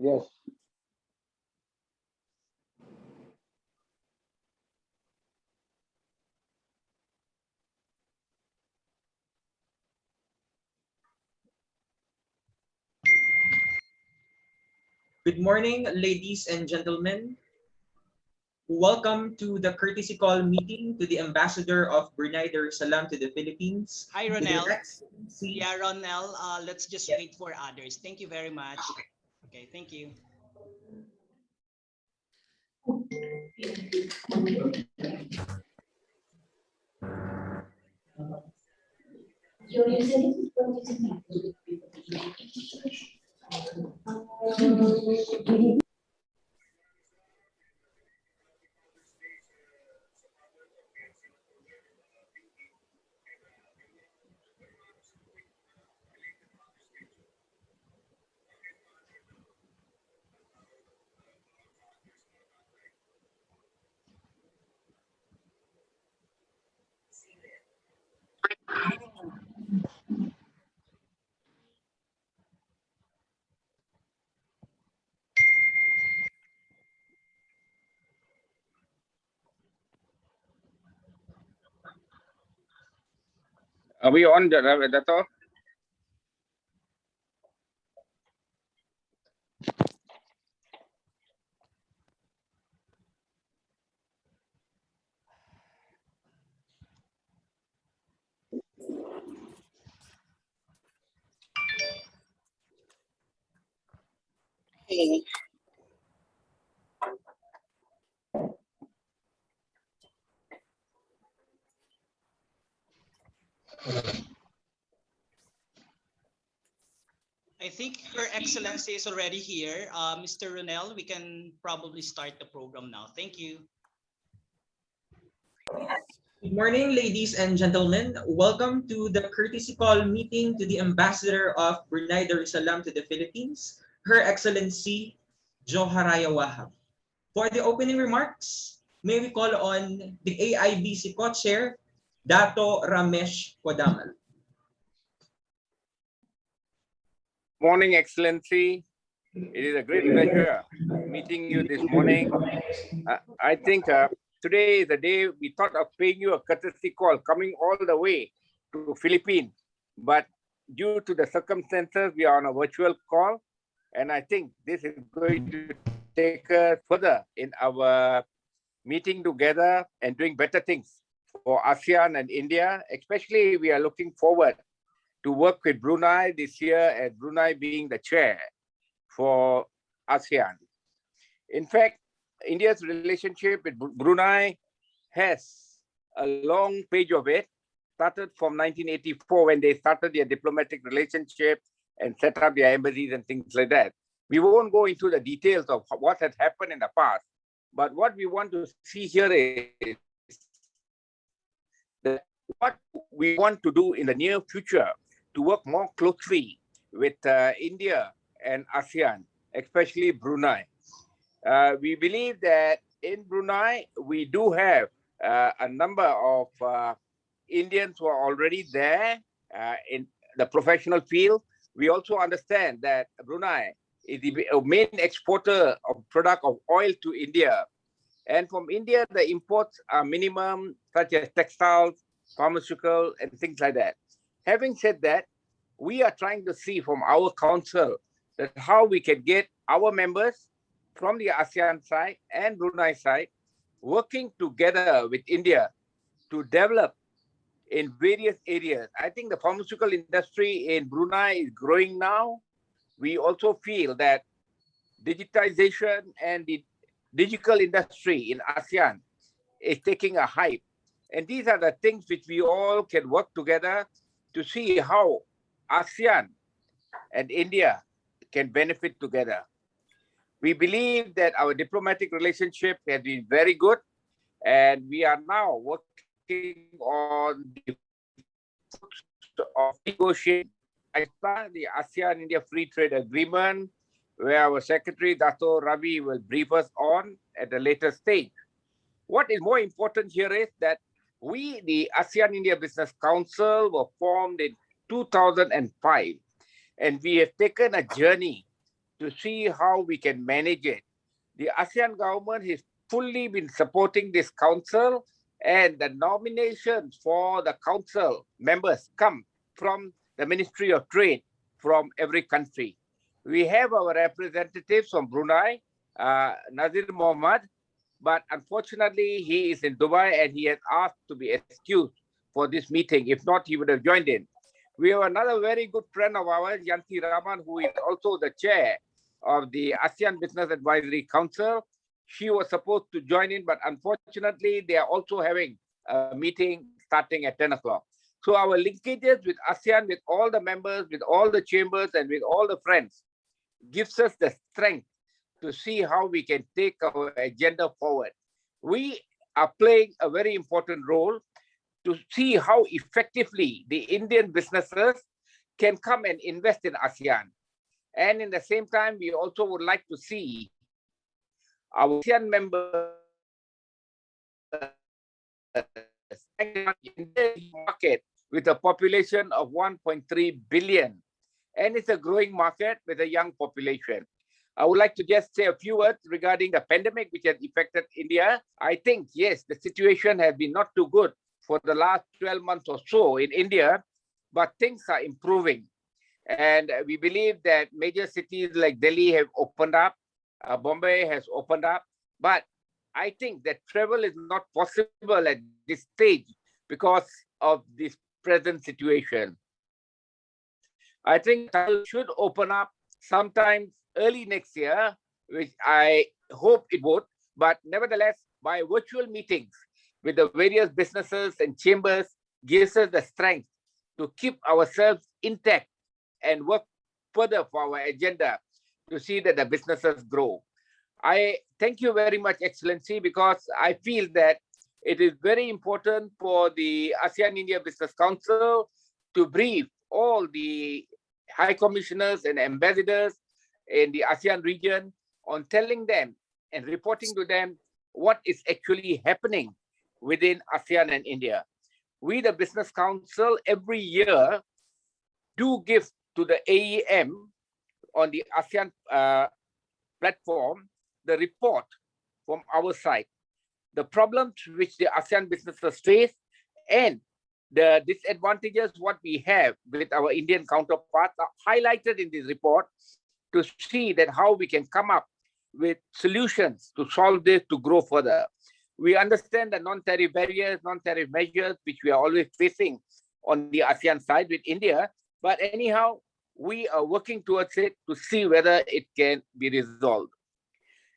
Yes. Good morning, ladies and gentlemen. Welcome to the courtesy call meeting to the Ambassador of Brunei Darussalam to the Philippines, Hi, to their Ronel. excellency. Yeah, Ronel, let's just Yeah. wait for others. Thank you very much. Okay. Okay, thank you. Are we on, Dato? I think Her Excellency is already here. Mr. Ronel, we can probably start the program now. Thank you. Good morning, ladies and gentlemen. Welcome to the courtesy call meeting to the Ambassador of Brunei Darussalam to the Philippines, Her Excellency Joharaya Wahab. For the opening remarks, may we call on the AIBC co-chair, Dato Ramesh Kodamal. Morning, Excellency. It is a great pleasure meeting you this morning. I think today is the day we thought of paying you a courtesy call coming all the way to Philippines. But due to the circumstances, we are on a virtual call. And I think this is going to take us further in our meeting together and doing better things for ASEAN and India. Especially, we are looking forward to work with Brunei this year, and Brunei being the chair for ASEAN. In fact, India's relationship with Brunei has a long page of it, started from 1984 when they started their diplomatic relationship and set up their embassies and things like that. We won't go into the details of what had happened in the past, but what we want to see here is that what we want to do in the near future to work more closely with India and ASEAN, especially Brunei. We believe that in Brunei, we do have a number of Indians who are already there in the professional field. We also understand that Brunei is the main exporter of product of oil to India. And from India, the imports are minimum, such as textiles, pharmaceutical, and things like that. Having said that, we are trying to see from our council that how we can get our members from the ASEAN side and Brunei side working together with India to develop in various areas. I think the pharmaceutical industry in Brunei is growing now. We also feel that digitization and the digital industry in ASEAN is taking a hype. And these are the things which we all can work together to see how ASEAN and India can benefit together. We believe that our diplomatic relationship has been very good, and we are now working on the of negotiating the ASEAN-India Free Trade Agreement, where our Secretary Dato Ravi will brief us on at a later stage. What is more important here is that we, the ASEAN-India Business Council, were formed in 2005, and we have taken a journey to see how we can manage it. The ASEAN government has fully been supporting this council, and the nominations for the council members come from the Ministry of Trade from every country. We have our representatives from Brunei, Nazir Mohammed, but unfortunately he is in Dubai and he has asked to be excused for this meeting. If not, he would have joined in. We have another very good friend of ours, Yanti Raman, who is also the chair of the ASEAN Business Advisory Council. She was supposed to join in, but unfortunately, they are also having a meeting starting at 10 o'clock. So our linkages with ASEAN, with all the members, with all the chambers, and with all the friends, gives us the strength to see how we can take our agenda forward. We are playing a very important role to see how effectively the Indian businesses can come and invest in ASEAN. And in the same time, we also would like to see our ASEAN members in the market with a population of 1.3 billion. And it's a growing market with a young population. I would like to just say a few words regarding the pandemic which has affected India. I think, yes, the situation has been not too good for the last 12 months or so in India, but things are improving. And we believe that major cities like Delhi have opened up, Bombay has opened up, but I think that travel is not possible at this stage because of this present situation. I think travel should open up sometime early next year, which I hope it would, but nevertheless, by virtual meetings with the various businesses and chambers gives us the strength to keep ourselves intact and work further for our agenda to see that the businesses grow. I thank you very much, Excellency, because I feel that it is very important for the ASEAN India Business Council to brief all the high commissioners and ambassadors in the ASEAN region on telling them and reporting to them what is actually happening within ASEAN and India. We, the Business Council, every year do give to the AEM on the ASEAN platform the report from our side, the problems which the ASEAN businesses face, and the disadvantages what we have with our Indian counterparts are highlighted in this report to see that how we can come up with solutions to solve this to grow further. We understand the non-tariff barriers, non-tariff measures, which we are always facing on the ASEAN side with India, but anyhow, we are working towards it to see whether it can be resolved.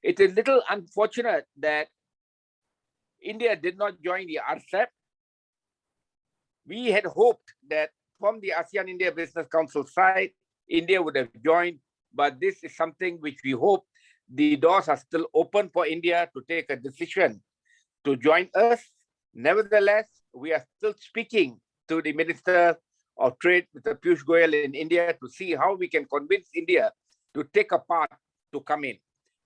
It is a little unfortunate that India did not join the RCEP. We had hoped that from the ASEAN India Business Council side, India would have joined, but this is something which we hope the doors are still open for India to take a decision to join us. Nevertheless, we are still speaking to the Minister of Trade, Mr. Piyush Goyal in India, to see how we can convince India to take a part to come in.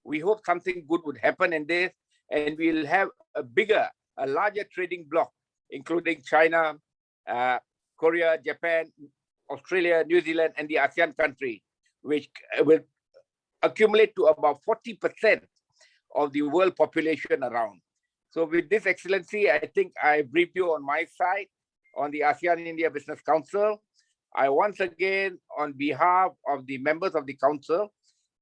We hope something good would happen in this, and we'll have a larger trading bloc, including China, Korea, Japan, Australia, New Zealand, and the ASEAN country, which will accumulate to about 40% of the world population around. So with this, Excellency, I think I briefed you on my side on the ASEAN India Business Council. I once again, on behalf of the members of the council,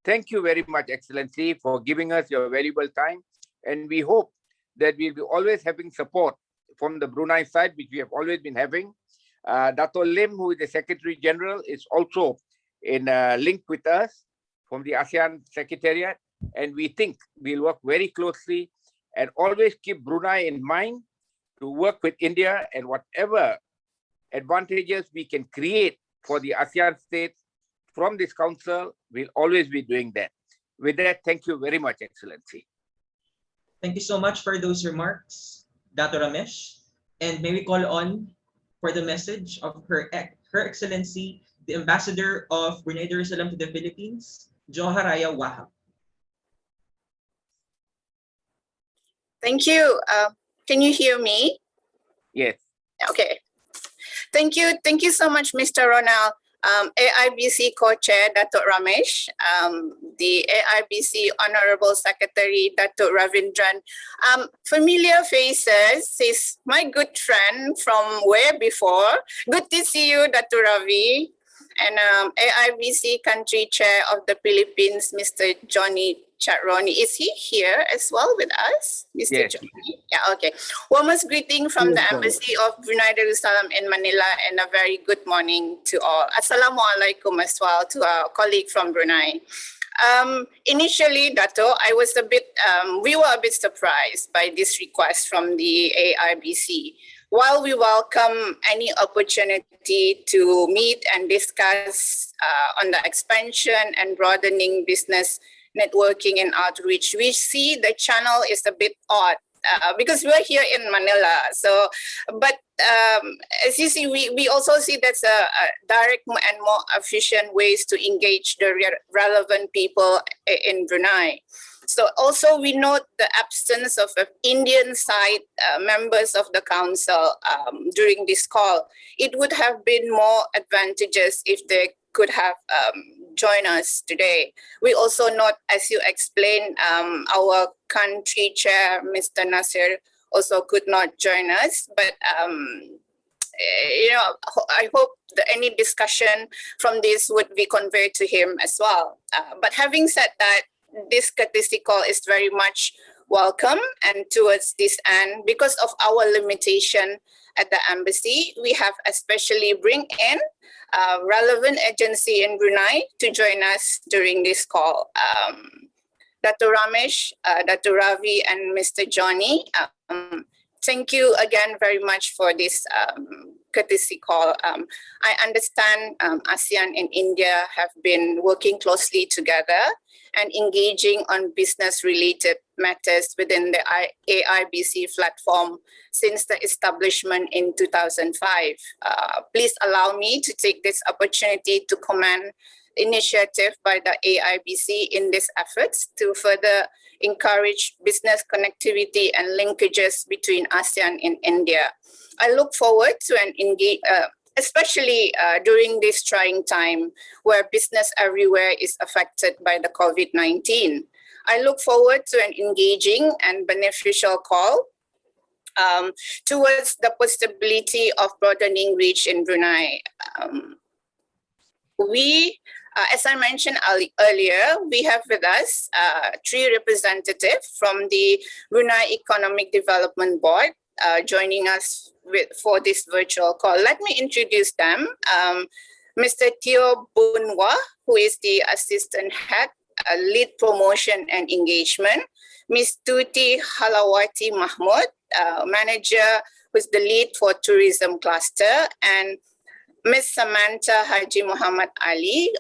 thank you very much, Excellency, for giving us your valuable time. And we hope that we'll be always having support from the Brunei side, which we have always been having. Dato Lim, who is the Secretary General, is also in a link with us from the ASEAN Secretariat. And we think we'll work very closely and always keep Brunei in mind to work with India, and whatever advantages we can create for the ASEAN states from this council, we'll always be doing that. With that, thank you very much, Excellency. Thank you so much for those remarks, Dato Ramesh. And may we call on for the message of Her Excellency, the Ambassador of Brunei Darussalam to the Philippines, Joharaya Wahab. Thank you. Can you hear me? Yes. Okay. Thank you so much, Mr. Ronald. AIBC co-chair Datuk Ramesh, the AIBC Honorable Secretary Datuk Ravindran. Familiar faces is my good friend from way before. Good to see you, Datuk Ravi. And AIBC Country Chair of the Philippines, Mr. Johnny Chatroni. Is he here as well with us, Mr. Yes. Johnny? Yeah, okay. Warmest greeting from the Embassy of Brunei Darussalam in Manila, and a very good morning to all. Assalamualaikum as well to our colleague from Brunei. Initially, Dato, we were a bit surprised by this request from the AIBC. While we welcome any opportunity to meet and discuss on the expansion and broadening business networking and outreach, we see the channel is a bit odd because we're here in Manila. So, but as you see, we also see that's a direct and more efficient ways to engage the relevant people in Brunei. So also we note the absence of Indian side members of the council during this call. It would have been more advantageous if they could have joined us today. We also note, as you explained, our country chair, Mr. Nasir, also could not join us. But I hope that any discussion from this would be conveyed to him as well. But having said that, this courtesy call is very much welcome, and towards this end, because of our limitation at the embassy, we have especially bring in relevant agency in Brunei to join us during this call. Dr. Ramesh, Dr. Ravi, and Mr. Johnny, thank you again very much for this courtesy call. I understand ASEAN and India have been working closely together and engaging on business-related matters within the AIBC platform since the establishment in 2005. Please allow me to take this opportunity to commend initiative by the AIBC in these efforts to further encourage business connectivity and linkages between ASEAN and India. I look forward to an especially during this trying time where business everywhere is affected by the COVID-19. I look forward to an engaging and beneficial call towards the possibility of broadening reach in Brunei. As I mentioned earlier, we have with us 3 representatives from the Brunei Economic Development Board joining us for this virtual call. Let me introduce them. Mr. Teo Bunwa, who is the Assistant Head, Lead Promotion and Engagement. Ms. Tuti Halawati Mahmud, Manager, who is the Lead for Tourism Cluster, and Ms. Samantha Haji Muhammad Ali,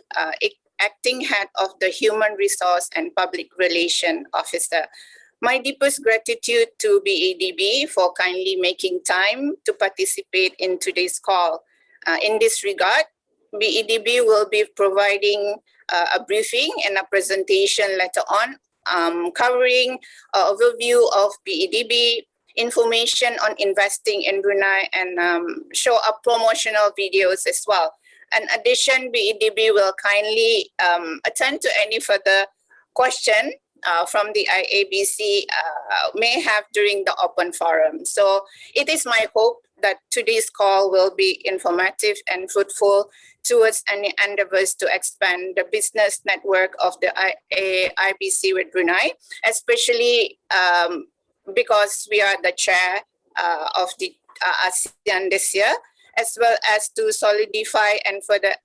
Acting Head of the Human Resource and Public Relation Officer. My deepest gratitude to BEDB for kindly making time to participate in today's call. In this regard, BEDB will be providing a briefing and a presentation later on, covering an overview of BEDB, information on investing in Brunei, and show up promotional videos as well. In addition, BEDB will kindly attend to any further question from the IABC may have during the open forum. So it is my hope that today's call will be informative and fruitful towards any endeavors to expand the business network of the IABC with Brunei, especially because we are the chair of the ASEAN this year, as well as to solidify and further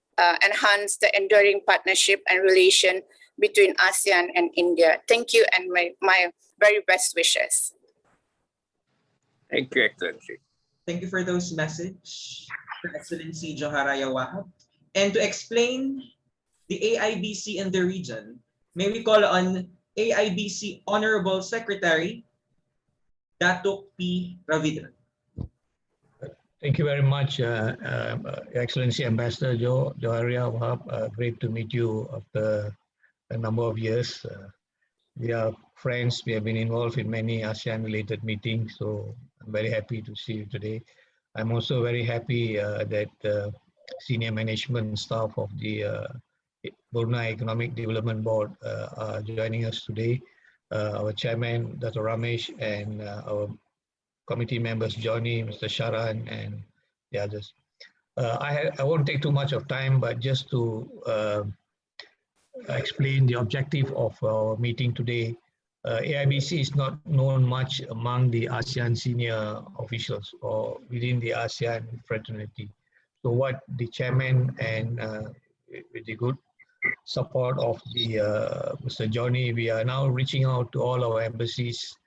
enhance the enduring partnership and relation between ASEAN and India. Thank you, and my very best wishes. Thank you, Excellency. Thank you for those messages, Her Excellency Joharaya Wahab. And to explain the AIBC in the region, may we call on AIBC Honorable Secretary Datuk P. Ravindran. Thank you very much, Excellency Ambassador Joharaya Wahab. Great to meet you after a number of years. We are friends. We have been involved in many ASEAN-related meetings, so I'm very happy to see you today. I'm also very happy that senior management staff of the Brunei Economic Development Board are joining us today. Our chairman, Dr. Ramesh, and our committee members, Johnny, Mr. Sharan, and the others. I won't take too much of time, but just to explain the objective of our meeting today. AIBC is not known much among the ASEAN senior officials or within the ASEAN fraternity. So what the chairman and with the good support of the Mr. Johnny, we are now reaching out to all our embassies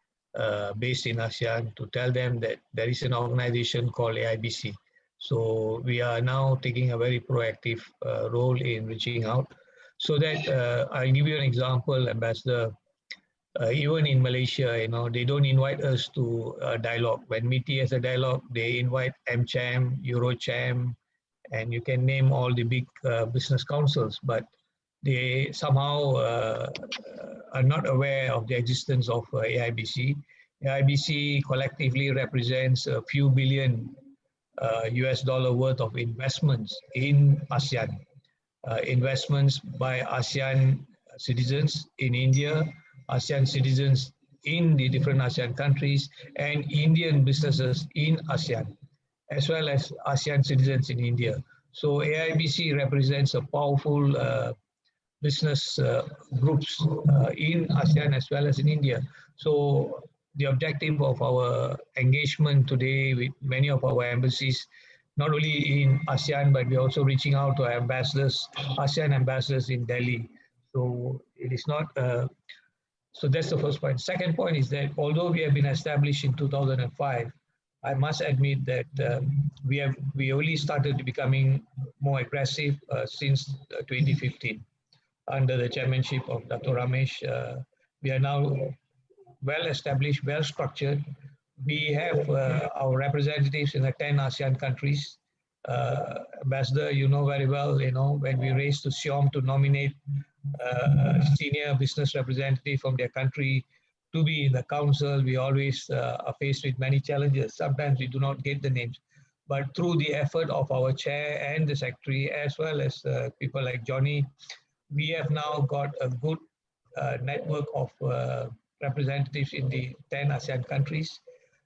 based in ASEAN to tell them that there is an organization called AIBC. So we are now taking a very proactive role in reaching out. So that I'll give you an example, Ambassador. Even in Malaysia, you know, they don't invite us to a dialogue. When MITI has a dialogue, they invite AmCham, EuroCham, and you can name all the big business councils, but they somehow are not aware of the existence of AIBC. AIBC collectively represents a few billion US dollar worth of investments in ASEAN. Investments by ASEAN citizens in India, ASEAN citizens in the different ASEAN countries, and Indian businesses in ASEAN, as well as ASEAN citizens in India. So AIBC represents a powerful business groups in ASEAN as well as in India. So the objective of our engagement today with many of our embassies, not only in ASEAN, but we're also reaching out to our ambassadors, ASEAN ambassadors in Delhi. So it is not, so that's the first point. Second point is that although we have been established in 2005, I must admit that we only started becoming more aggressive since 2015 under the chairmanship of Dr. Ramesh. We are now well established, well structured. We have our representatives in the 10 ASEAN countries. Ambassador, you know very well, you know, when we raised to SIOM to nominate senior business representative from their country to be in the council, we always are faced with many challenges. Sometimes we do not get the names, but through the effort of our chair and the secretary, as well as people like Johnny, we have now got a good network of representatives in the 10 ASEAN countries.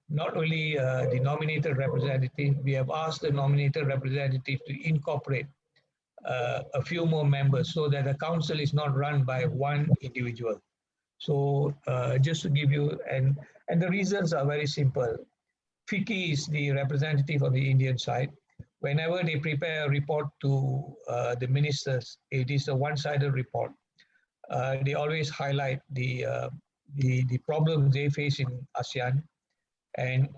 Not only the nominated representative, we have asked the nominated representative to incorporate a few more members so that the council is not run by one individual. So just to give you, and the reasons are very simple. FICCI is the representative on the Indian side. Whenever they prepare a report to the ministers, it is a one-sided report. They always highlight the problems they face in ASEAN, and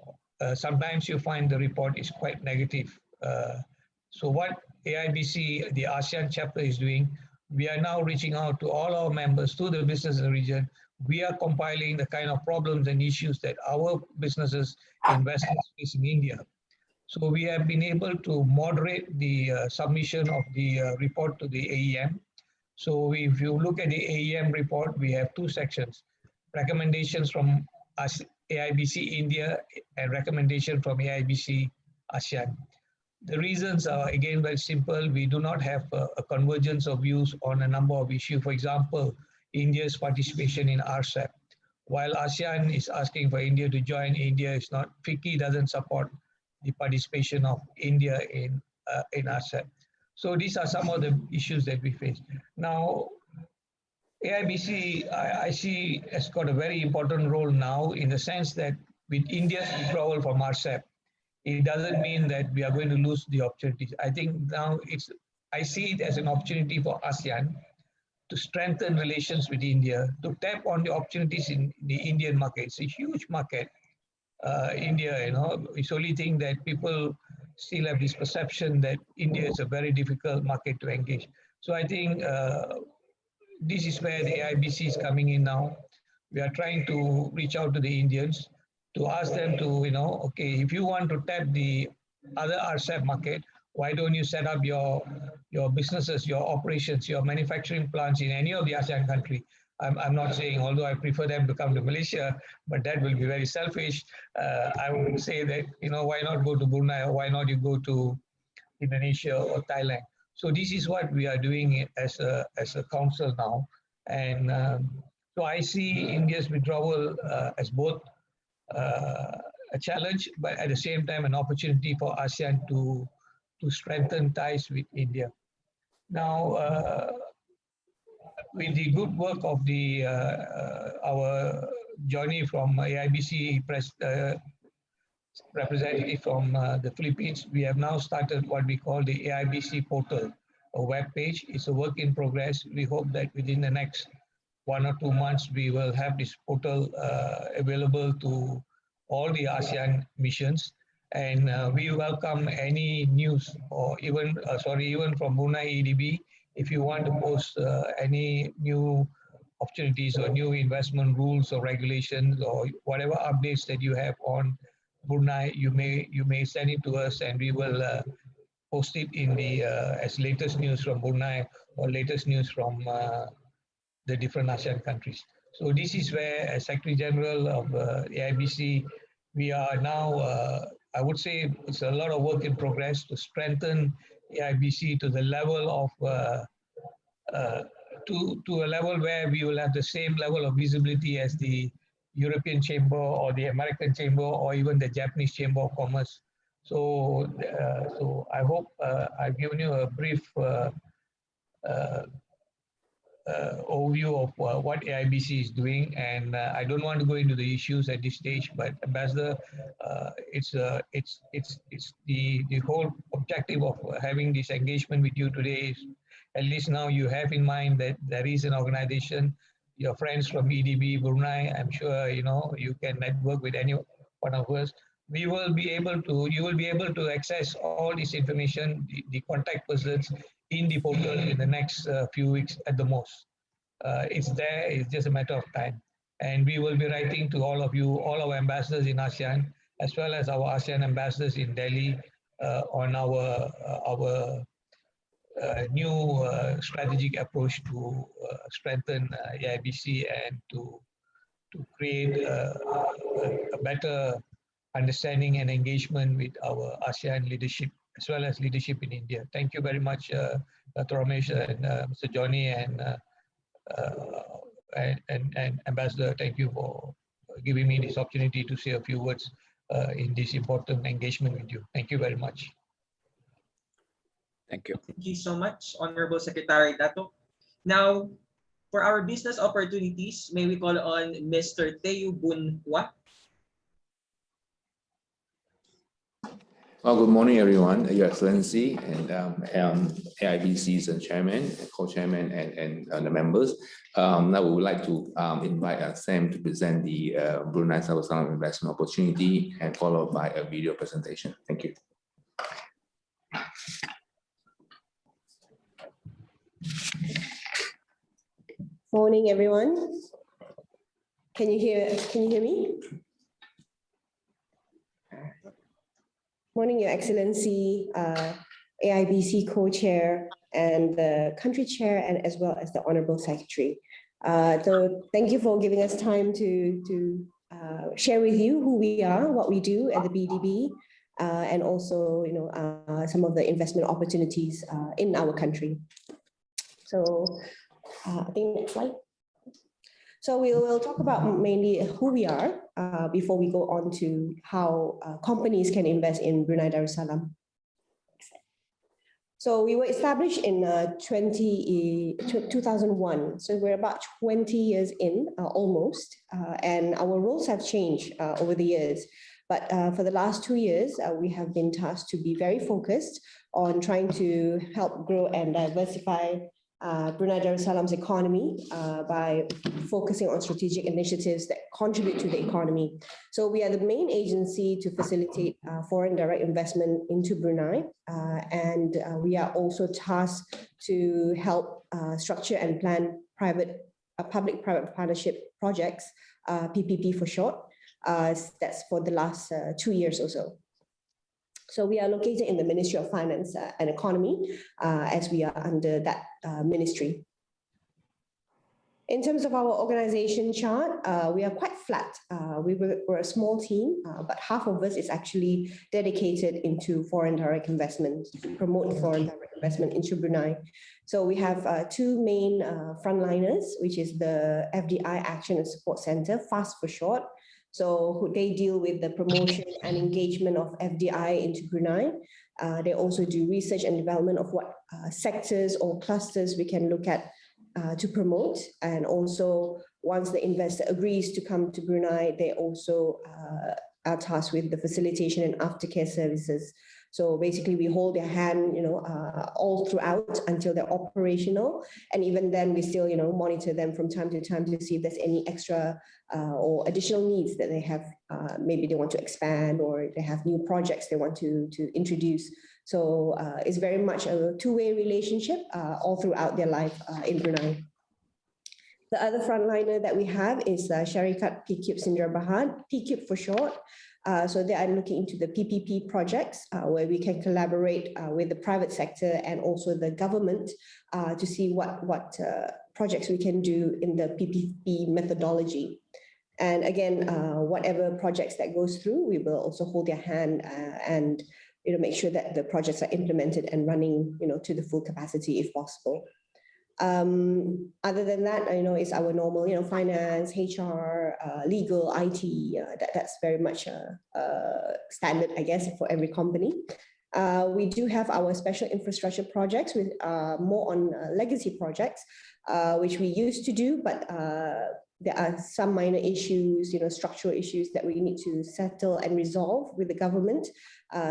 sometimes you find the report is quite negative. So what AIBC, the ASEAN chapter, is doing, we are now reaching out to all our members, to the business in the region. We are compiling the kind of problems and issues that our businesses, investors face in India. So we have been able to moderate the submission of the report to the AEM. So if you look at the AEM report, we have two sections: recommendations from AIBC India and recommendation from AIBC ASEAN. The reasons are again very simple. We do not have a convergence of views on a number of issues. For example, India's participation in RCEP. While ASEAN is asking for India to join, India is not. FICCI doesn't support the participation of India in RCEP. So these are some of the issues that we face. Now, AIBC, I see, has got a very important role now in the sense that with India's withdrawal from RCEP, it doesn't mean that we are going to lose the opportunities. I think now I see it as an opportunity for ASEAN to strengthen relations with India, to tap on the opportunities in the Indian market. It's a huge market. India, you know, it's only thing that people still have this perception that India is a very difficult market to engage. So I think this is where the AIBC is coming in now. We are trying to reach out to the Indians to ask them to, you know, okay, if you want to tap the other RCEP market, why don't you set up your businesses, your operations, your manufacturing plants in any of the ASEAN country? I'm not saying, although I prefer them to come to Malaysia, but that will be very selfish. I would say that, you know, why not go to Brunei, or why not you go to Indonesia or Thailand. So this is what we are doing as a council now. And so I see India's withdrawal as both a challenge, but at the same time an opportunity for ASEAN to strengthen ties with India. Now, with the good work of our Johnny from AIBC representative from the Philippines, we have now started what we call the AIBC portal, a web page. It's a work in progress. We hope that within the next 1 or 2 months, we will have this portal available to all the ASEAN missions. And we welcome any news or even from Brunei EDB, if you want to post any new opportunities or new investment rules or regulations or whatever updates that you have on Brunei, you may send it to us, and we will post it in the as latest news from Brunei or latest news from the different ASEAN countries. So this is where, as Secretary General of AIBC, we are now, I would say it's a lot of work in progress to strengthen AIBC to the level of, to a level where we will have the same level of visibility as the European Chamber or the American Chamber or even the Japanese Chamber of Commerce. So, so I hope I've given you a brief overview of what AIBC is doing, and I don't want to go into the issues at this stage. But Ambassador, it's the whole objective of having this engagement with you today is at least now you have in mind that there is an organization, your friends from EDB Brunei. I'm sure you can network with any one of us. You will be able to access all this information, the contact persons in the portal in the next few weeks at the most. It's there, it's just a matter of time. And we will be writing to all of you, all our ambassadors in ASEAN, as well as our ASEAN ambassadors in Delhi on our new strategic approach to strengthen AIBC and to create a better understanding and engagement with our ASEAN leadership, as well as leadership in India. Thank you very much, Dr. Ramesh and Mr. Johnny and Ambassador. Thank you for giving me this opportunity to say a few words in this important engagement with you. Thank you very much. Thank you. Thank you so much, Honorable Secretary Dato. Now, for our business opportunities, may we call on Mr. Teo Bunhua. Well, good morning, everyone. Your Excellency and AIBC's chairman, co-chairman, and the members. Now we would like to invite Sam to present the Brunei Darussalam investment opportunity, and followed by a video presentation. Thank you. Morning, everyone. Can you hear me? Morning, Your Excellency, AIBC co-chair and the country chair, and as well as the Honorable Secretary. So thank you for giving us time to share with you who we are, what we do at the BDB, and also some of the investment opportunities in our country. So I think next slide. So we will talk about mainly who we are before we go on to how companies can invest in Brunei Darussalam. So we were established in 2001. So we're about 20 years in, almost, and our roles have changed over the years. But for the last 2 years, we have been tasked to be very focused on trying to help grow and diversify Brunei Darussalam's economy by focusing on strategic initiatives that contribute to the economy. So we are the main agency to facilitate foreign direct investment into Brunei, and we are also tasked to help structure and plan public-private partnership projects, PPP for short. That's for the last 2 years or so. So we are located in the Ministry of Finance and Economy, as we are under that ministry. In terms of our organization chart, we are quite flat. We're a small team, but half of us is actually dedicated into foreign direct investment, to promote foreign direct investment into Brunei. So we have two main frontliners, which is the FDI Action and Support Center, FAST for short. So they deal with the promotion and engagement of FDI into Brunei. They also do research and development of what sectors or clusters we can look at to promote. And also, once the investor agrees to come to Brunei, they also are tasked with the facilitation and aftercare services. So basically, we hold their hand, all throughout until they're operational. And even then, we still, monitor them from time to time to see if there's any extra or additional needs that they have. Maybe they want to expand or they have new projects they want to introduce. So it's very much a two-way relationship all throughout their life in Brunei. The other frontliner that we have is Syarikat PQIP Sindra Bahad, PQIP for short. So they are looking into the PPP projects where we can collaborate with the private sector and also the government to see what projects we can do in the PPP methodology. And again, whatever projects that goes through, we will also hold their hand and make sure that the projects are implemented and running to the full capacity if possible. Other than that, it's our normal, finance, HR, legal, IT. That's very much standard, I guess, for every company. We do have our special infrastructure projects with more on legacy projects, which we used to do, but there are some minor issues, structural issues that we need to settle and resolve with the government.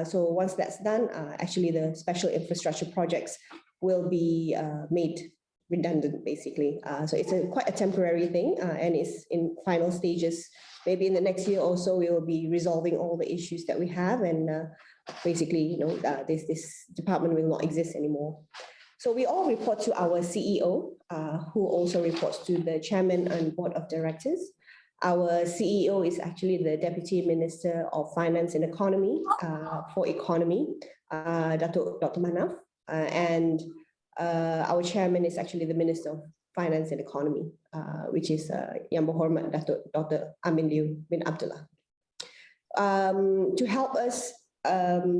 So once that's done, actually the special infrastructure projects will be made redundant, basically. So it's quite a temporary thing, and it's in final stages. Maybe in the next year or so, we will be resolving all the issues that we have, and basically, this department will not exist anymore. So we all report to our CEO, who also reports to the chairman and board of directors. Our CEO is actually the Deputy Minister of Finance and Economy for Economy, Dr. Manaf, and our chairman is actually the Minister of Finance and Economy, which is Yang Berhormat Dr. Amin Liu bin Abdullah. To help us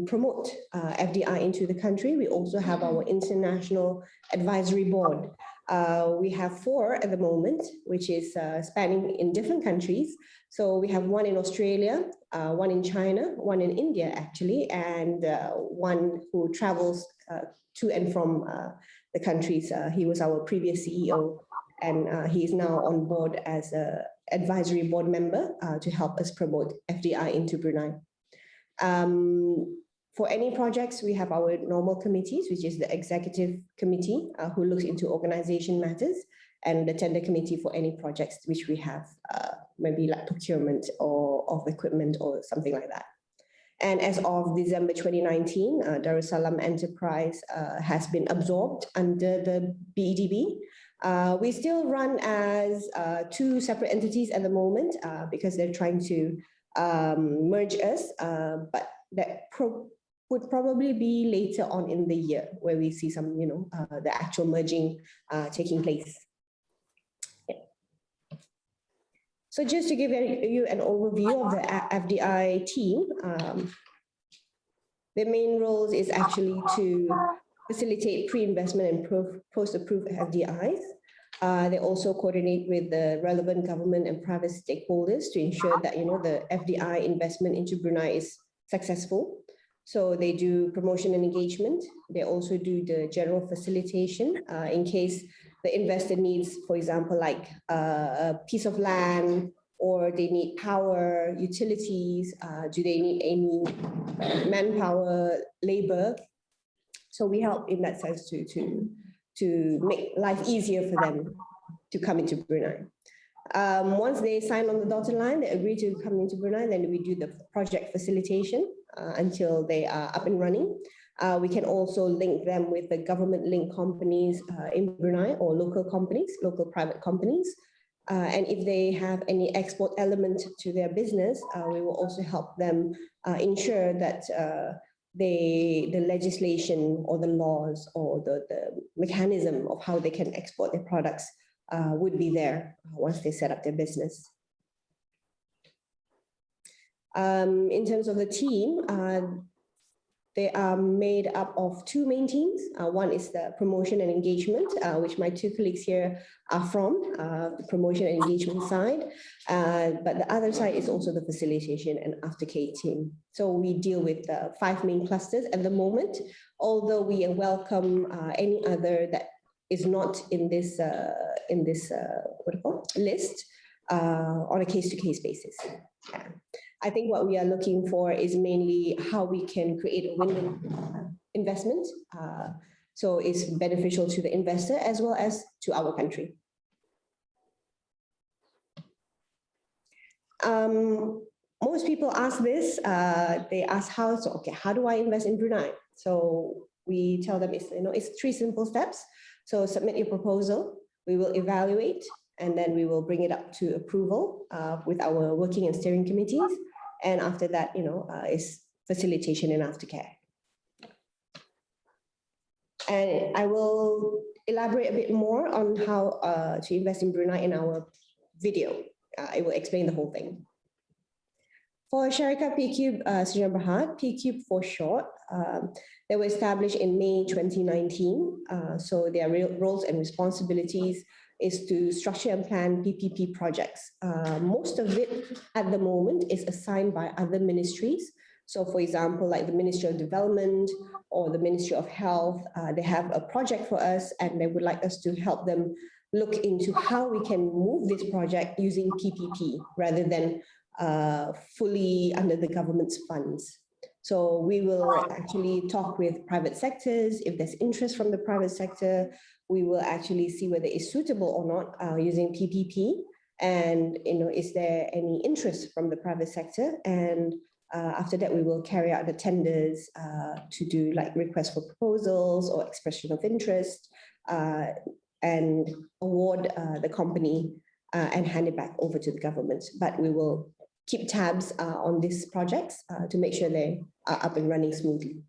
promote FDI into the country, we also have our International Advisory Board. We have 4 at the moment, which is spanning in different countries. So we have one in Australia, one in China, one in India, actually, and one who travels to and from the countries. He was our previous CEO, and he is now on board as an advisory board member to help us promote FDI into Brunei. For any projects, we have our normal committees, which is the executive committee who looks into organization matters, and the tender committee for any projects which we have, maybe like procurement or of equipment or something like that. And as of December 2019, Darussalam Enterprise has been absorbed under the BEDB. We still run as 2 separate entities at the moment because they're trying to merge us, but that would probably be later on in the year where we see some, the actual merging taking place. Yeah. So just to give you an overview of the FDI team, the main roles is actually to facilitate pre-investment and post-approved FDIs. They also coordinate with the relevant government and private stakeholders to ensure that the FDI investment into Brunei is successful. So they do promotion and engagement. They also do the general facilitation in case the investor needs, for example, like a piece of land, or they need power, utilities. Do they need any manpower, labor? So we help in that sense to make life easier for them to come into Brunei. Once they sign on the dotted line, they agree to come into Brunei, then we do the project facilitation until they are up and running. We can also link them with the government-linked companies in Brunei or local companies, local private companies. And if they have any export element to their business, we will also help them ensure that the legislation or the laws or the mechanism of how they can export their products would be there once they set up their business. In terms of the team, they are made up of two main teams. One is the promotion and engagement, which my two colleagues here are from, the promotion and engagement side. But the other side is also the facilitation and aftercare team. So we deal with 5 main clusters at the moment, although we welcome any other that is not in this list on a case-to-case basis. Yeah. I think what we are looking for is mainly how we can create a win-win investment. So it's beneficial to the investor as well as to our country. Most people ask this, they ask how do I invest in Brunei? So we tell them it's 3 simple steps. So submit your proposal, we will evaluate, and then we will bring it up to approval with our working and steering committees. And after that, is facilitation and aftercare. And I will elaborate a bit more on how to invest in Brunei in our video. I will explain the whole thing. For Syarikat P-Cube Sdn Bhd, P-Cube for short, they were established in May 2019. So their roles and responsibilities is to structure and plan PPP projects. Most of it at the moment is assigned by other ministries. So for example, like the Ministry of Development or the Ministry of Health, they have a project for us and they would like us to help them look into how we can move this project using PPP rather than fully under the government's funds. So we will actually talk with private sectors. If there's interest from the private sector, we will actually see whether it's suitable or not using PPP. And is there any interest from the private sector? And after that, we will carry out the tenders to do like requests for proposals or expression of interest and award the company and hand it back over to the government. But we will keep tabs on these projects to make sure they are up and running smoothly.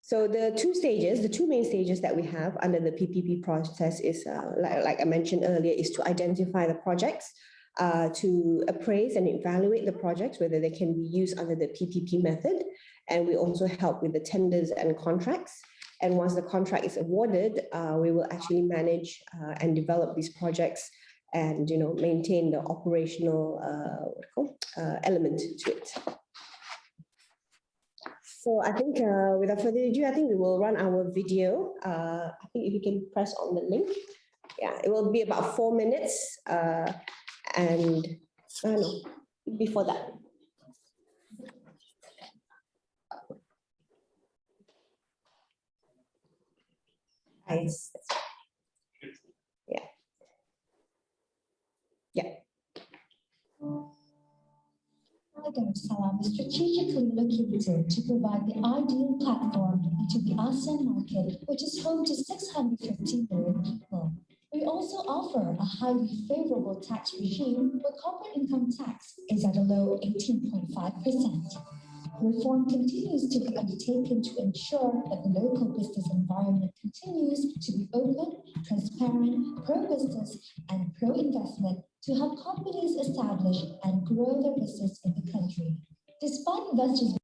So the two main stages that we have under the PPP process is, like I mentioned earlier, is to identify the projects, to appraise and evaluate the projects, whether they can be used under the PPP method. And we also help with the tenders and contracts. And once the contract is awarded, we will actually manage and develop these projects and maintain the operational element to it. So I think without further ado, I think we will run our video. I think if you can press on the link. Yeah, it will be about 4 minutes. And no, before that. Yeah. Yeah. Darussalam is strategically located to provide the ideal platform into the ASEAN market, which is home to 650 million people. We also offer a highly favorable tax regime where corporate income tax is at a low 18.5%. Reform continues to be undertaken to ensure that the local business environment continues to be open, transparent, pro-business, and pro-investment to help companies establish and grow their business in the country. Despite investors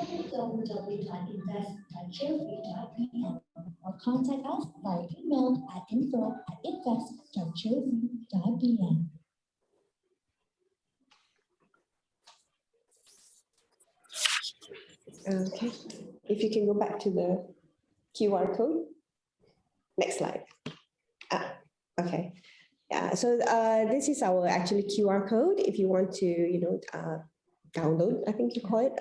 www.invest.carefree.pm or contact us by email at info@invest.carefree.pm. Okay, if you can go back to the QR code. Next slide. Okay. Yeah, so this is our actually QR code. If you want to, download, I think you call it.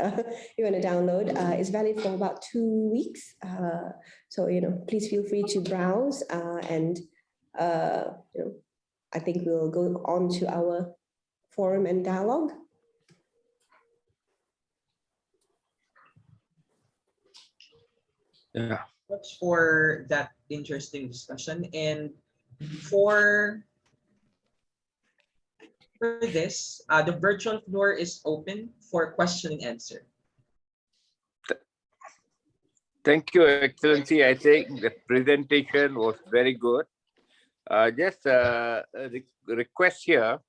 You want to download. It's valid for about 2 weeks. So, please feel free to browse and, I think we'll go on to our forum and dialogue. Yeah. Much for that interesting discussion. And for this, the virtual floor is open for question and answer. Thank you, Excellency. I think the presentation was very good. Just a request here.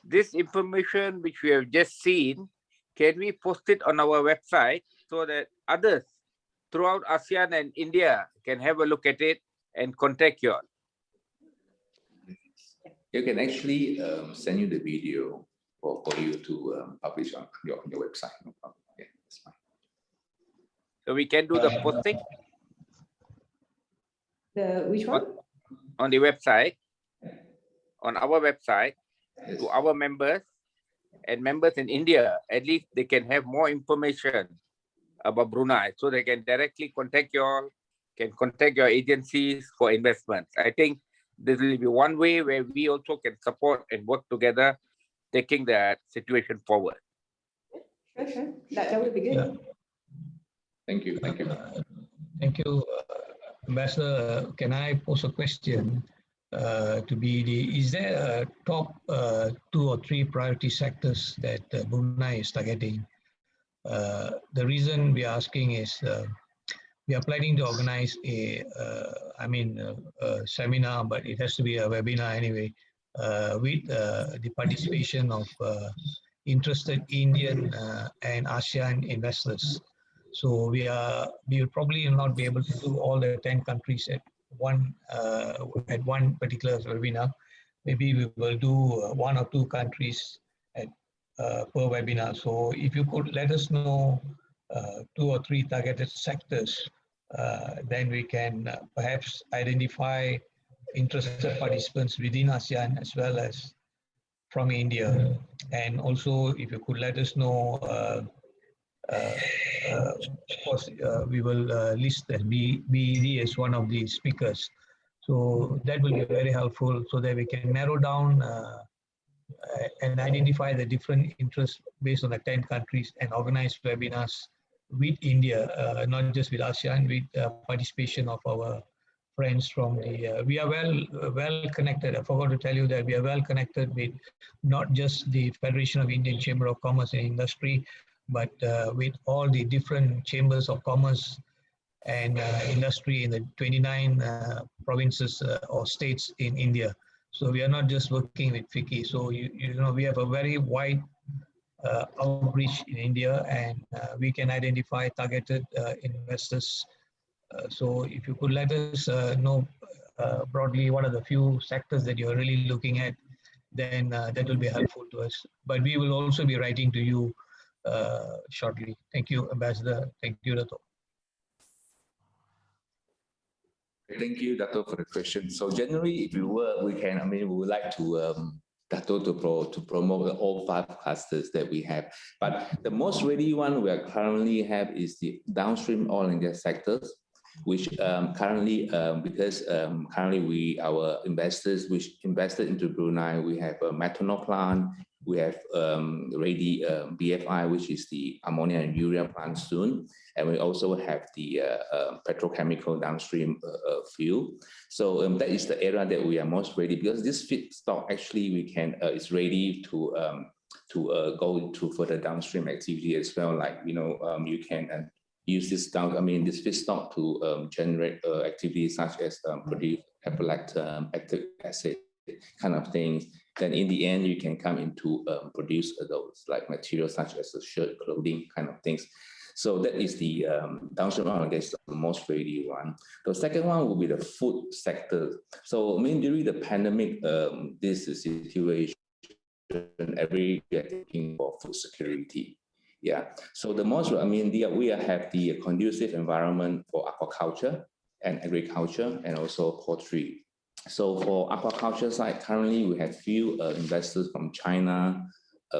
This information which we have just seen, can we post it on our website so that others throughout ASEAN and India can have a look at it and contact you all? You can actually send you the video for you to publish on your website. No problem. Yeah, that's fine. So we can do the posting Which one? on the website, on our website, Yes. to our members and members in India. At least they can have more information about Brunei, so they can directly contact you all, can contact your agencies for investments. I think this will be one way where we also can support and work together, taking that situation forward. Sure. That would be good. Yeah. Thank you. Thank you. Thank you, Ambassador. Can I pose a question? Is there a top 2 or 3 priority sectors that Brunei is targeting? The reason we are asking is we are planning to organize a seminar, but it has to be a webinar anyway, with the participation of interested Indian and ASEAN investors. So we will probably not be able to do all the 10 countries at one particular webinar. Maybe we will do 1 or 2 countries at per webinar. So if you could let us know 2 or 3 targeted sectors, then we can perhaps identify interested participants within ASEAN as well as from India. And also, if you could let us know, of course, we will list that BED as one of the speakers. So that will be very helpful so that we can narrow down and identify the different interests based on the 10 countries and organize webinars with India, not just with ASEAN, with participation of our friends from the, we are well connected. I forgot to tell you that we are well connected with not just the Federation of Indian Chamber of Commerce and Industry, but with all the different chambers of commerce and industry in the 29 provinces or states in India. So we are not just working with FICCI. So you know we have a very wide outreach in India, and we can identify targeted investors. So if you could let us know broadly what are the few sectors that you're really looking at, then that will be helpful to us. But we will also be writing to you shortly. Thank you, Ambassador. Thank you, Dato. Thank you, Dato, for the question. So generally, if you were, we can, we would like to Dato to promote all 5 clusters that we have. But the most ready one we currently have is the downstream oil and gas sectors, which currently, because currently our investors which invested into Brunei, we have a methanol plant, we have ready BFI, which is the ammonia and urea plant soon, and we also have the petrochemical downstream fuel. So that is the area that we are most ready, because this feedstock actually we can is ready to go into further downstream activity as well. Like you can use this this feedstock to generate activities such as produce caprolactam, lactic acid, kind of things. Then in the end, you can come into produce those like materials such as the shirt, clothing, kind of things. So that is the downstream oil and gas, the most ready one. The second one will be the food sector. So during the pandemic, this situation, we are thinking for food security. Yeah. So the most, we have the conducive environment for aquaculture and agriculture, and also poultry. So for aquaculture side, currently we have few investors from China,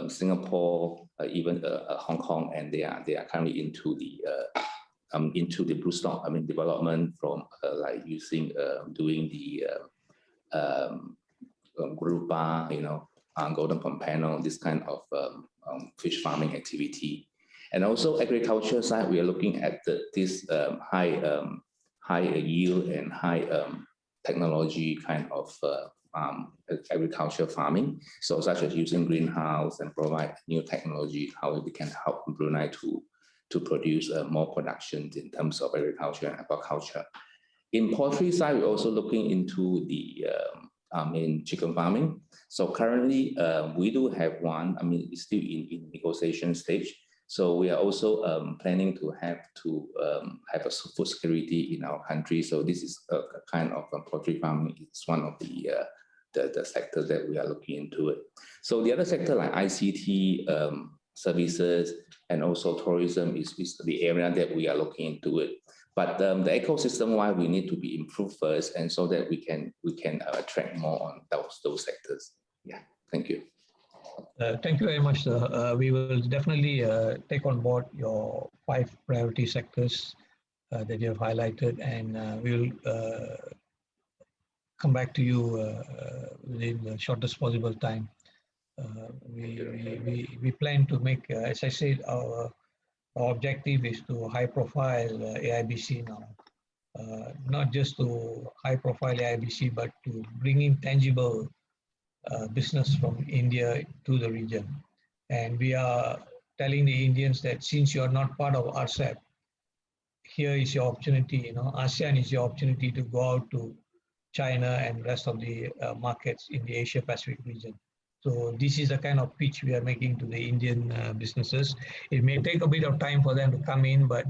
Singapore, even Hong Kong, and they are currently into the broodstock development from like using doing the grouper, golden pompano, this kind of fish farming activity. And also agriculture side, we are looking at this high yield and high technology kind of agriculture farming. So such as using greenhouse and provide new technology, how we can help Brunei to produce more productions in terms of agriculture and aquaculture. In poultry side, we're also looking into the chicken farming. So currently we do have one, it's still in negotiation stage. So we are also planning to have a food security in our country. So this is a kind of poultry farming. It's one of the sectors that we are looking into it. So the other sector like ICT services and also tourism is the area that we are looking into it. But the ecosystem wise, we need to be improved first, and so that we can attract more on those sectors. Yeah, thank you. Thank you very much, sir. We will definitely take on board your 5 priority sectors that you have highlighted, and we will come back to you within the shortest possible time. We plan to make, as I said, our objective is to high profile AIBC now. Not just to high profile AIBC, but to bring in tangible business from India to the region. And we are telling the Indians that since you are not part of RCEP, here is your opportunity. ASEAN is your opportunity to go out to China and rest of the markets in the Asia Pacific region. So this is the kind of pitch we are making to the Indian businesses. It may take a bit of time for them to come in, but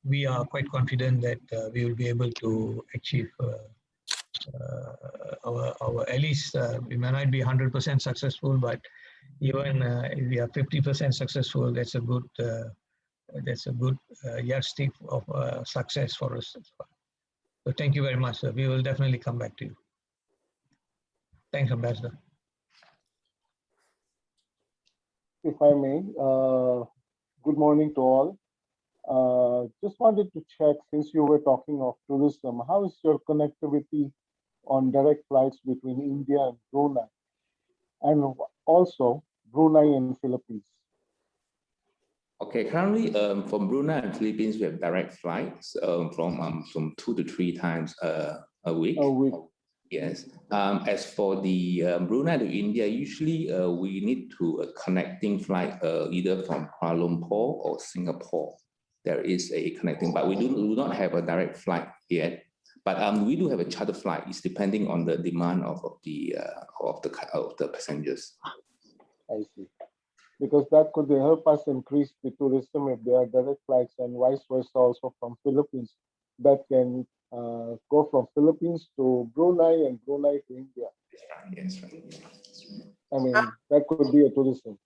we are quite confident that we will be able to achieve our at least we may not be 100% successful, but even if we are 50% successful, that's a good yardstick of success for us. So thank you very much, sir. We will definitely come back to you. Thanks, Ambassador. If I may, good morning to all. Just wanted to check, since you were talking of tourism, how is your connectivity on direct flights between India and Brunei, and also Brunei and Philippines? Okay, currently from Brunei and Philippines, we have direct flights from 2 to 3 times a week. A week. Yes. As for the Brunei to India, usually we need to a connecting flight either from Kuala Lumpur or Singapore. There is a connecting, but we do not have a direct flight yet. But we do have a charter flight. It's depending on the demand of the passengers. I see. Because that could help us increase the tourism if there are direct flights, and vice versa also from Philippines. That can go from Philippines to Brunei and Brunei to India. Yes, right. I mean, that could be a tourism.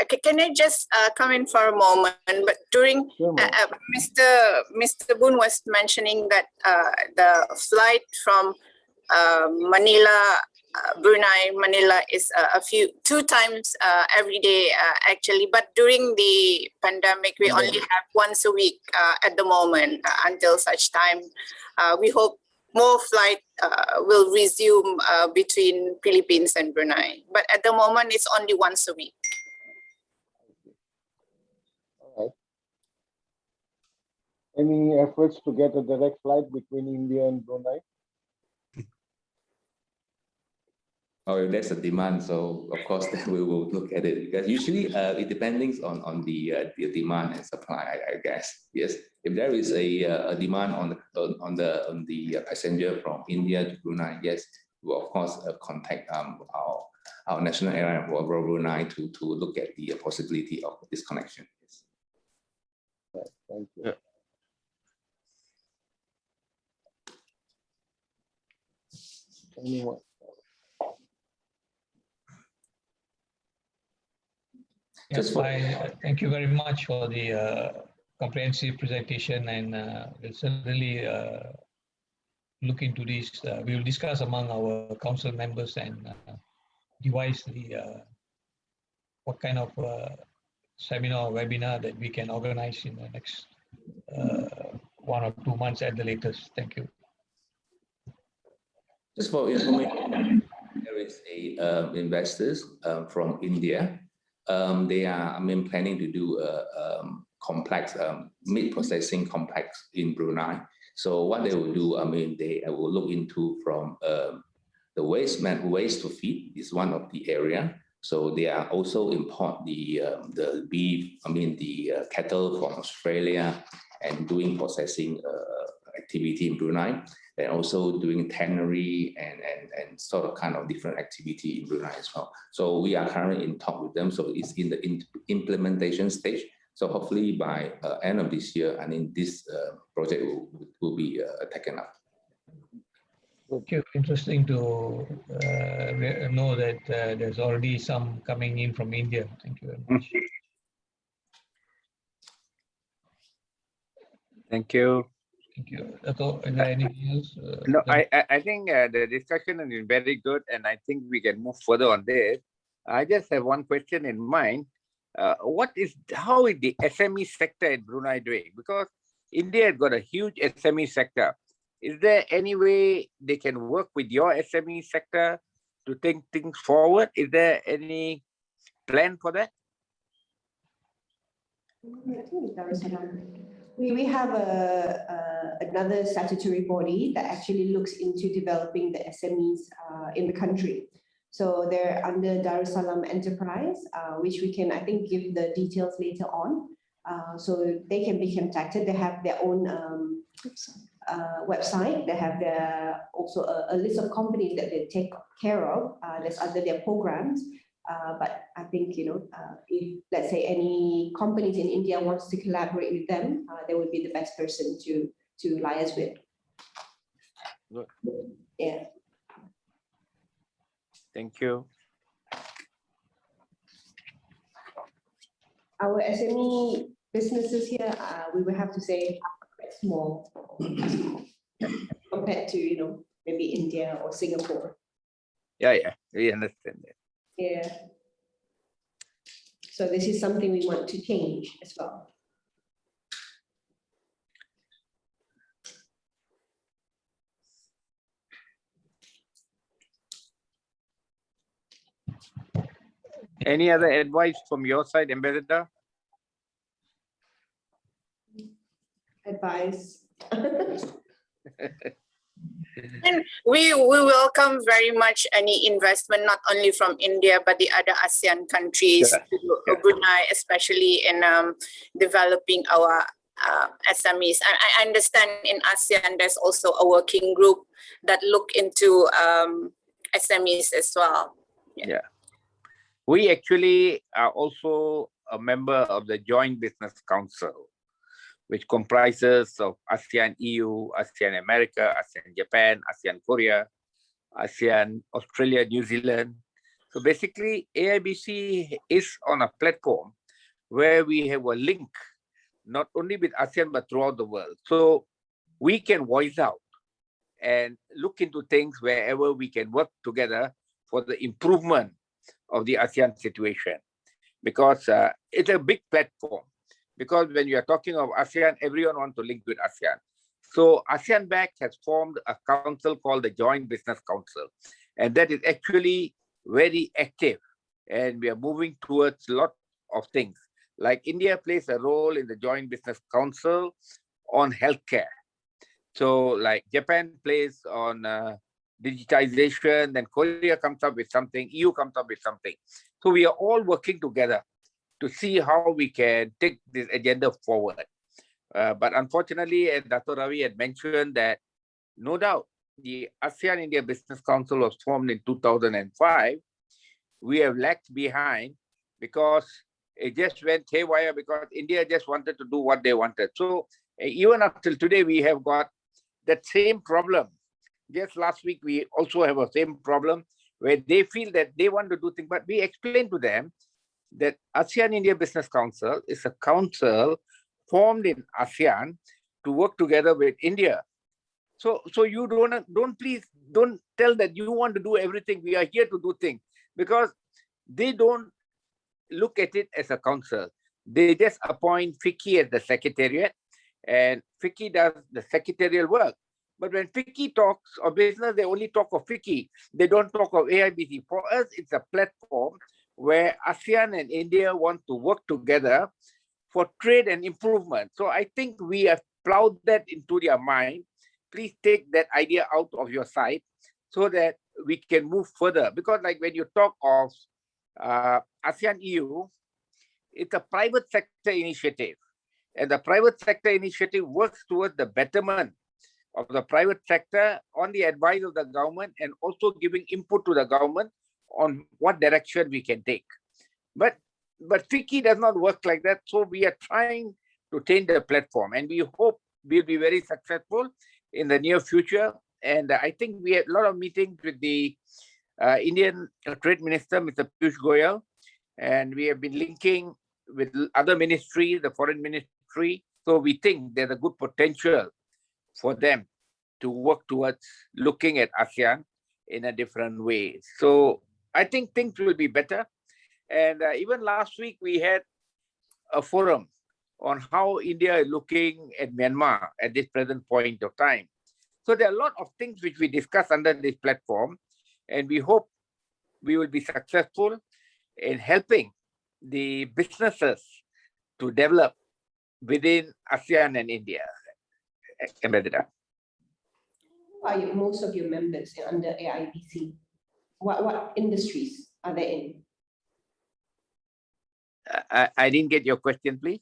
Okay, can I just come in for a moment? But during Sure, ma'am. Mr. Boon was mentioning that the flight from Manila, Brunei, Manila is two times every day actually. But during the pandemic, we only have once a week at the moment until such time. We hope more flight will resume between Philippines and Brunei. But at the moment, it's only once a week. All right. Any efforts to get a direct flight between India and Brunei? Oh, if there's a demand, so of course then we will look at it, because usually it depends on the demand and supply, I guess. Yes, if there is a demand on the passenger from India to Brunei, yes, we will of course contact our national airline for Brunei to look at the possibility of this connection. Yes. Right, thank you. Yeah. Anyone? Yes, thank you very much for the comprehensive presentation, and we'll certainly look into this. We will discuss among our council members and devise what kind of seminar or webinar that we can organize in the next 1 or 2 months at the latest. Thank you. Just for information, there is a investors from India. They are, planning to do a complex meat processing complex in Brunei. So what they will do, they will look into from the waste to feed is one of the area. So they are also import the beef, the cattle from Australia, and doing processing activity in Brunei, and also doing tannery and sort of kind of different activity in Brunei as well. So we are currently in talk with them. So it's in the implementation stage. So hopefully by end of this year, this project will be taken up. Thank you. Interesting to know that there's already some coming in from India. Thank you very much. Thank you. Thank you. Dato', is there anything else? No, I think the discussion has been very good, and I think we can move further on this. I just have one question in mind. How is the SME sector in Brunei doing? Because India has got a huge SME sector. Is there any way they can work with your SME sector to think things forward? Is there any plan for that? We have another statutory body that actually looks into developing the SMEs in the country. So they're under Darussalam Enterprise, which we can, I think, give the details later on. So they can be contacted. They have their own website. They have also a list of companies that they take care of. That's under their programs. But I think, if, let's say, any companies in India wants to collaborate with them, they would be the best person to liaise with. Good. Yeah. Thank you. Our SME businesses here, we would have to say quite small compared to, maybe India or Singapore. Yeah, we understand that. Yeah. So this is something we want to change as well. Any other advice from your side, Ambassador? Advice. And we welcome very much any investment, not only from India, but the other ASEAN countries, Sure. Brunei, especially in developing our SMEs. I understand in ASEAN, there's also a working group that look into SMEs as well. Yeah. We actually are also a member of the Joint Business Council, which comprises of ASEAN EU, ASEAN America, ASEAN Japan, ASEAN Korea, ASEAN Australia, New Zealand. So basically, AIBC is on a platform where we have a link, not only with ASEAN, but throughout the world. So we can voice out and look into things wherever we can work together for the improvement of the ASEAN situation. Because it's a big platform. Because when you are talking of ASEAN, everyone wants to link with ASEAN. So ASEAN Bank has formed a council called the Joint Business Council. And that is actually very active. And we are moving towards a lot of things. Like India plays a role in the Joint Business Council on healthcare. So like Japan plays on digitization, then Korea comes up with something, EU comes up with something. So we are all working together to see how we can take this agenda forward. But unfortunately, as Dr. Ravi had mentioned, that no doubt the ASEAN India Business Council was formed in 2005. We have lagged behind because it just went haywire because India just wanted to do what they wanted. So even up till today, we have got that same problem. Just last week, we also have a same problem where they feel that they want to do things, but we explain to them that ASEAN India Business Council is a council formed in ASEAN to work together with India. So you please don't tell that you want to do everything. We are here to do things, because they don't look at it as a council. They just appoint FICCI as the secretariat, and FICCI does the secretarial work. But when FICCI talks of business, they only talk of FICCI. They don't talk of AIBC. For us, it's a platform where ASEAN and India want to work together for trade and improvement. So I think we have plowed that into their mind. Please take that idea out of your sight so that we can move further. Because like when you talk of ASEAN EU, it's a private sector initiative. And the private sector initiative works towards the betterment of the private sector on the advice of the government, and also giving input to the government on what direction we can take. But FICCI does not work like that. So we are trying to change the platform, and we hope we'll be very successful in the near future. And I think we had a lot of meetings with the Indian Trade Minister, Mr. Piyush Goyal, and we have been linking with other ministries, the foreign ministry. So we think there's a good potential for them to work towards looking at ASEAN in a different way. So I think things will be better. And even last week, we had a forum on how India is looking at Myanmar at this present point of time. So there are a lot of things which we discuss under this platform, and we hope we will be successful in helping the businesses to develop within ASEAN and India. Ambassador. Who are most of your members under AIBC? What industries are they in? I didn't get your question, please.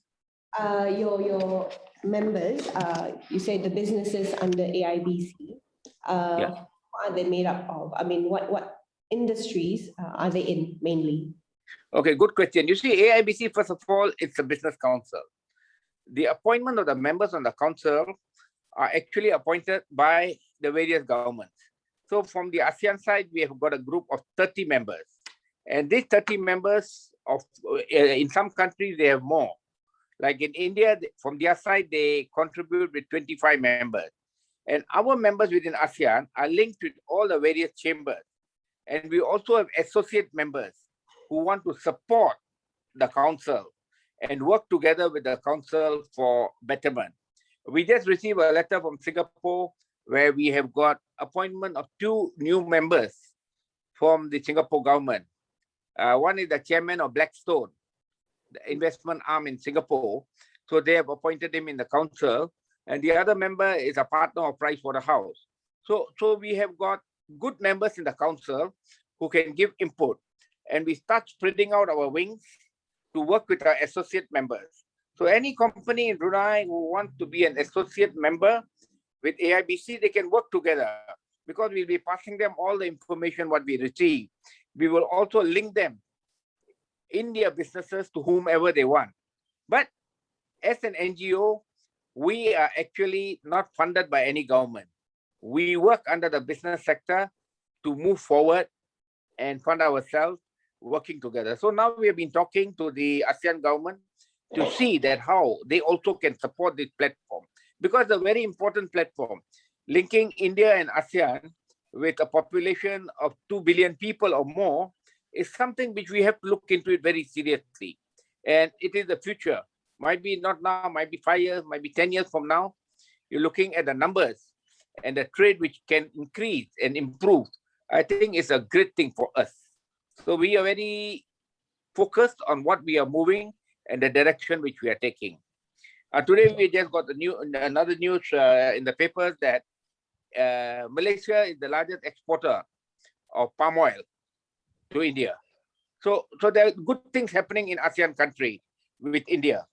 Your members, you said the businesses under AIBC. Yeah. What are they made up of? I mean, what industries are they in mainly? Okay, good question. You see, AIBC, first of all, it's a business council. The appointment of the members on the council are actually appointed by the various governments. So from the ASEAN side, we have got a group of 30 members. And these 30 members, in some countries, they have more. Like in India, from their side, they contribute with 25 members. And our members within ASEAN are linked with all the various chambers. And we also have associate members who want to support the council and work together with the council for betterment. We just received a letter from Singapore where we have got appointment of 2 new members from the Singapore government. One is the chairman of Blackstone, the investment arm in Singapore. So they have appointed him in the council. And the other member is a partner of Pricewaterhouse. So we have got good members in the council who can give input. And we start spreading out our wings to work with our associate members. So any company in Brunei who wants to be an associate member with AIBC, they can work together because we'll be passing them all the information what we receive. We will also link them in their businesses to whomever they want. But as an NGO, we are actually not funded by any government. We work under the business sector to move forward and fund ourselves working together. So now we have been talking to the ASEAN government to see that how they also can support this platform, because a very important platform linking India and ASEAN with a population of 2 billion people or more is something which we have to look into it very seriously. And it is the future. Might be not now, might be 5 years, might be 10 years from now. You're looking at the numbers and the trade which can increase and improve. I think it's a great thing for us. So we are very focused on what we are moving and the direction which we are taking. Today we just got another news in the papers that Malaysia is the largest exporter of palm oil to India. So there are good things happening in ASEAN country with India.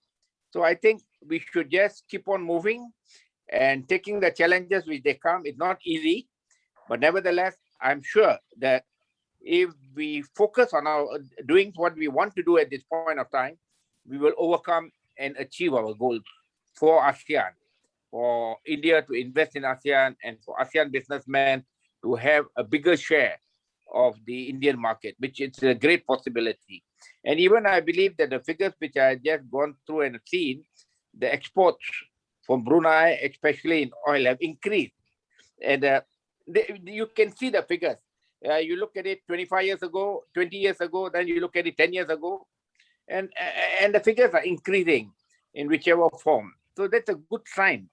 So I think we should just keep on moving and taking the challenges which they come. It's not easy, but nevertheless, I'm sure that if we focus on our doing what we want to do at this point of time, we will overcome and achieve our goals for ASEAN, for India to invest in ASEAN, and for ASEAN businessmen to have a bigger share of the Indian market, which is a great possibility. And even I believe that the figures which I just gone through and seen, the exports from Brunei, especially in oil, have increased. And you can see the figures. You look at it 25 years ago, 20 years ago, then you look at it 10 years ago, and the figures are increasing in whichever form. So that's a good sign,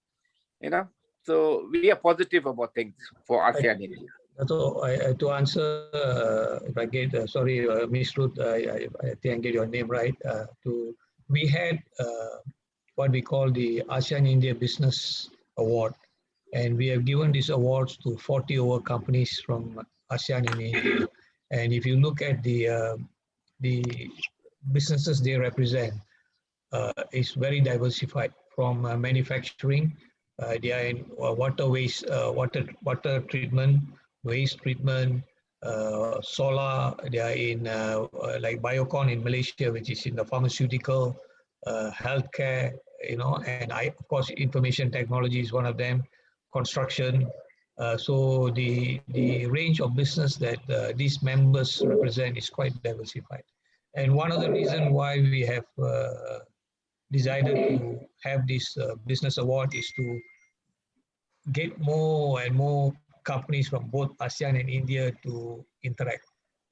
you know. So we are positive about things for ASEAN India. So to answer, if I get, sorry, Ms. Ruth, I think I get your name right. We had what we call the ASEAN India Business Award, and we have given these awards to 40 over companies from ASEAN in India. And if you look at the businesses they represent, it's very diversified from manufacturing. They are in water waste, water treatment, waste treatment, solar. They are in like Biocon in Malaysia, which is in the pharmaceutical, healthcare, you know, and of course information technology is one of them, construction. So the range of business that these members represent is quite diversified. And one of the reasons why we have decided to have this business award is to get more and more companies from both ASEAN and India to interact.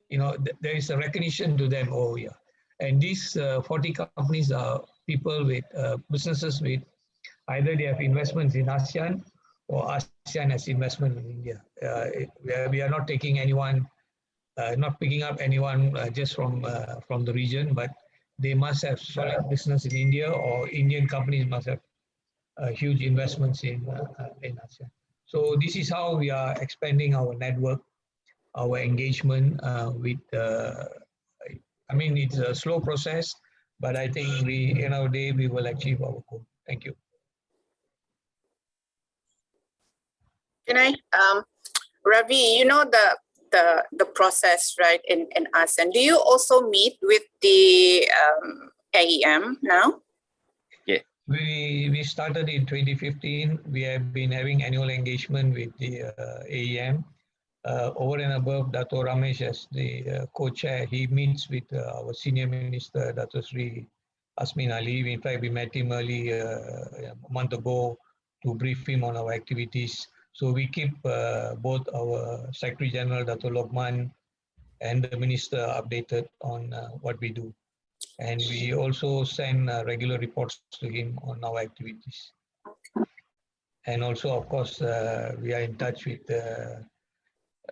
You know, there is a recognition to them. Oh yeah, and these 40 companies are people with businesses with either they have investments in ASEAN or ASEAN has investment in India. We are not taking anyone, not picking up anyone just from the region, but they must have solid business in India, or Indian companies must have huge investments in ASEAN. So this is how we are expanding our network, our engagement with. I mean, it's a slow process, but I think we, in our day, we will achieve our goal. Thank you. Can I, Ravi? You know the process, right, in ASEAN. Do you also meet with the AEM now? Yeah. We started in 2015. We have been having annual engagement with the AEM. Over and above Dato' Ramesh as the co-chair, he meets with our senior minister, Dato' Sri Asmin Ali. In fact, we met him early a month ago to brief him on our activities. So we keep both our Secretary General, Dato' Lokman, and the minister updated on what we do. And we also send regular reports to him on our activities. And also, of course, we are in touch with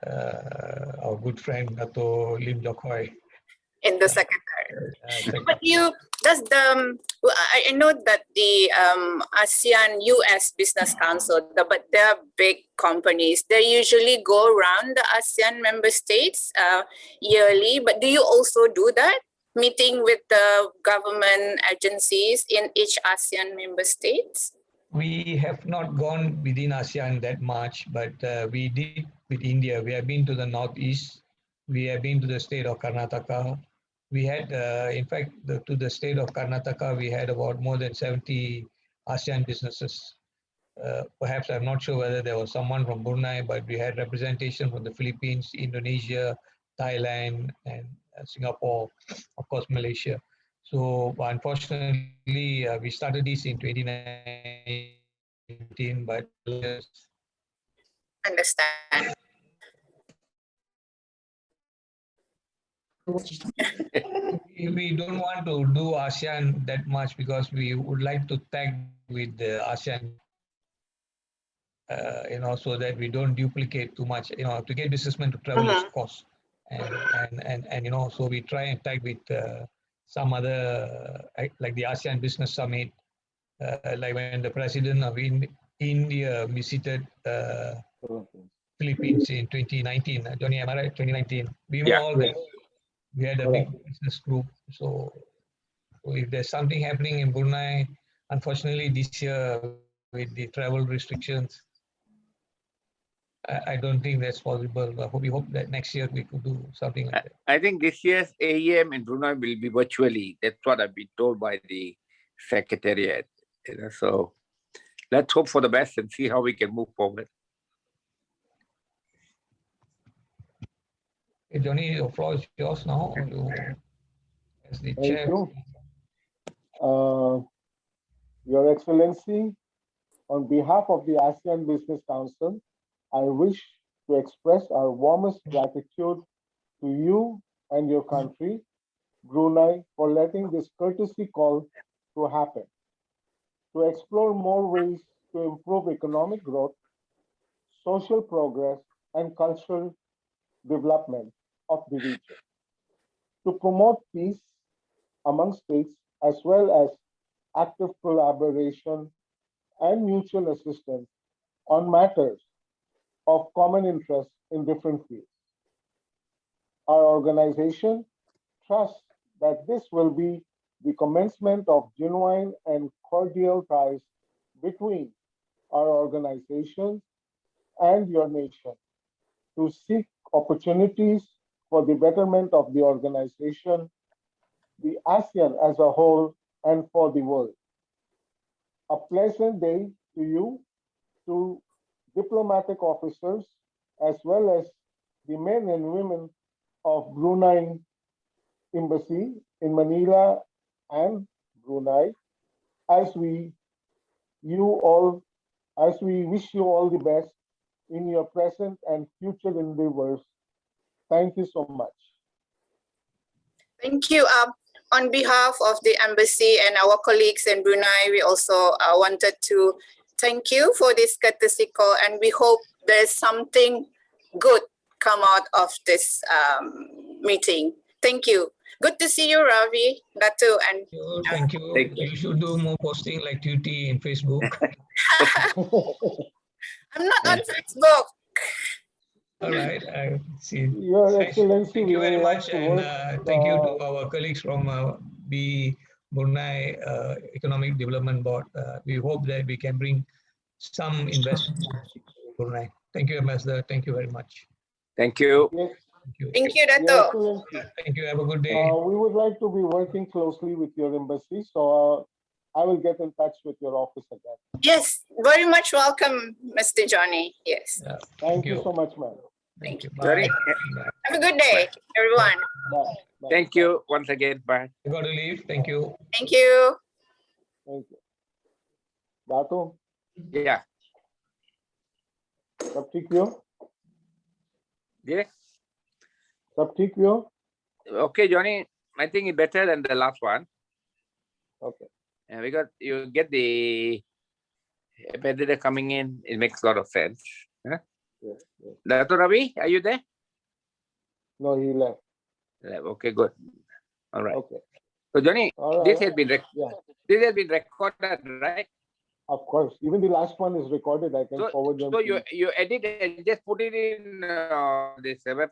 our good friend, Dato' Lim Jokhoi. in the secretary. Secretary. But I know that the ASEAN US Business Council, but they're big companies. They usually go around the ASEAN member states yearly. But do you also do that? Meeting with the government agencies in each ASEAN member states? We have not gone within ASEAN that much, but we did with India. We have been to the Northeast. We have been to the state of Karnataka. We had, in fact, to the state of Karnataka, we had about more than 70 ASEAN businesses. Perhaps I'm not sure whether there was someone from Brunei, but we had representation from the Philippines, Indonesia, Thailand, and Singapore, of course, Malaysia. So unfortunately, we started this in 2019, but Understand. we don't want to do ASEAN that much because we would like to tag with the ASEAN, so that we don't duplicate too much. To get businessmen to travel is cost, and so we try and tag with some other, like the ASEAN Business Summit, like when the president of India visited Philippines in 2019. Johnny, am I right? 2019. We were all there. We had a big business group. So if there's something happening in Brunei, unfortunately this year with the travel restrictions, I don't think that's possible. We hope that next year we could do something like that. I think this year's AEM in Brunei will be virtually. That's what I've been told by the Secretariat. So let's hope for the best and see how we can move forward. Hey, Johnny, the floor is yours now. As the Thank chair. you. Your Excellency, on behalf of the ASEAN Business Council, I wish to express our warmest gratitude to you and your country, Brunei, for letting this courtesy call to happen, to explore more ways to improve economic growth, social progress, and cultural development of the region, to promote peace among states, as well as active collaboration and mutual assistance on matters of common interest in different fields. Our organization trusts that this will be the commencement of genuine and cordial ties between our organization and your nation to seek opportunities for the betterment of the organization, the ASEAN as a whole, and for the world. A pleasant day to you, to diplomatic officers, as well as the men and women of Brunei Embassy in Manila and Brunei, as we wish you all the best in your present and future endeavors. Thank you so much. Thank you. On behalf of the embassy and our colleagues in Brunei, we also wanted to thank you for this courtesy call, and we hope there's something good come out of this meeting. Thank you. Good to see you, Ravi, Datu, and Thank you. You should do more posting like Tuti in Facebook. I'm not on Facebook. All right, I see. Your Excellency, Thank you very much, and work, thank you to our colleagues from Brunei Economic Development Board. We hope that we can bring some investment to Brunei. Thank you, Ambassador. Thank you very much. Thank you. Yes. Thank you. Thank you, Your Dato. Excellency, Thank you. Have a good day. we would like to be working closely with your embassy, so I will get in touch with your office again. Yes, very much welcome, Mr. Johnny. Yes. Yeah, Thank you so much, ma'am. Thank you. Very- Bye. Have a good day, everyone. Bye. Bye. Thank you once again. Bye. You got to leave. Thank you. Thank you. Thank you. Dato, Yeah. सब ठीक हो? Yeah. सब ठीक हो? Okay, Johnny. I think it's better than the last one. Okay. And because you get the ambassador coming in, it makes a lot of sense. Huh? Yes, yes. Dr. Ravi, are you there? No, he left. Okay, good. All right. Okay. So Johnny, All right. this has been Yeah. this has been recorded, right? Of course. Even the last one is recorded. I can forward them. So to you edit and just put it in this website.